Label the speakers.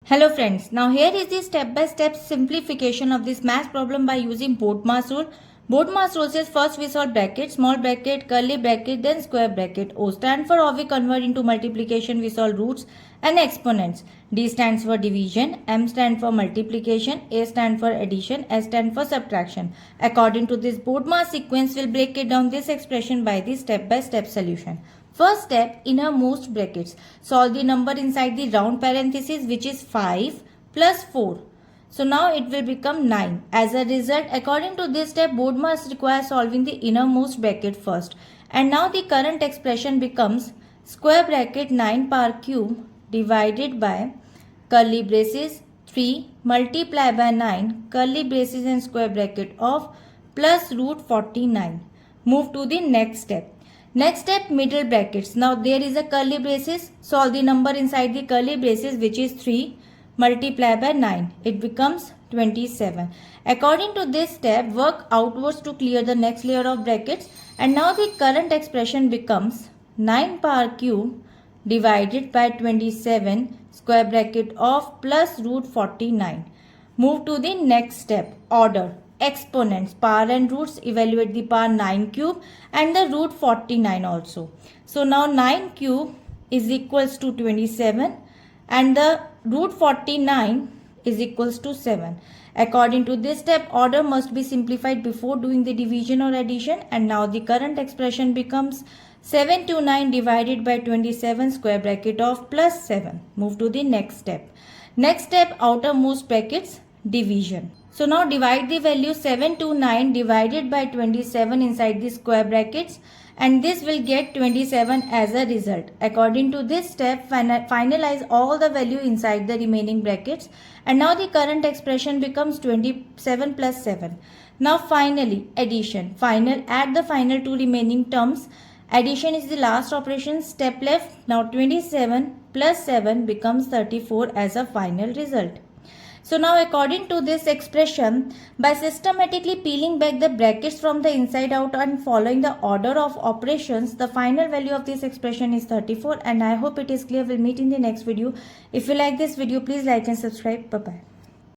Speaker 1: Hello friends, now here is the step-by-step simplification of this math problem by using Bodmas rule. Bodmas rule says first we solve bracket, small bracket, curly bracket, then square bracket. O stand for how we convert into multiplication, we solve roots and exponents. D stands for division, M stand for multiplication, A stand for addition, S stand for subtraction. According to this Bodmas sequence, we'll break it down this expression by the step-by-step solution. First step, innermost brackets. Solve the number inside the round parenthesis which is 5 plus 4. So now it will become 9. As a result, according to this step, Bodmas requires solving the innermost bracket first. And now the current expression becomes square bracket 9 power cube divided by curly braces 3 multiply by 9 curly braces and square bracket of plus root 49. Move to the next step. Next step, middle brackets. Now there is a curly braces. Solve the number inside the curly braces which is 3 multiply by 9. It becomes 27. According to this step, work outwards to clear the next layer of brackets. And now the current expression becomes 9 power cube divided by 27 square bracket of plus root 49. Move to the next step, order. Exponents, power and roots, evaluate the power 9 cube and the root 49 also. So now 9 cube is equals to 27 and the root 49 is equals to 7. According to this step, order must be simplified before doing the division or addition, and now the current expression becomes 7 to 9 divided by 27 square bracket of plus 7. Move to the next step. Next step, outermost brackets, division. So now divide the value 7 to 9 divided by 27 inside the square brackets, and this will get 27 as a result. According to this step, finalize all the value inside the remaining brackets, and now the current expression becomes 27 plus 7. Now finally addition. Add the final two remaining terms. Addition is the last operation. Step left. Now 27 plus 7 becomes 34 as a final result. So now according to this expression, by systematically peeling back the brackets from the inside out and following the order of operations, the final value of this expression is 34, and I hope it is clear. We'll meet in the next video. If you like this video, please like and subscribe. Bye-bye.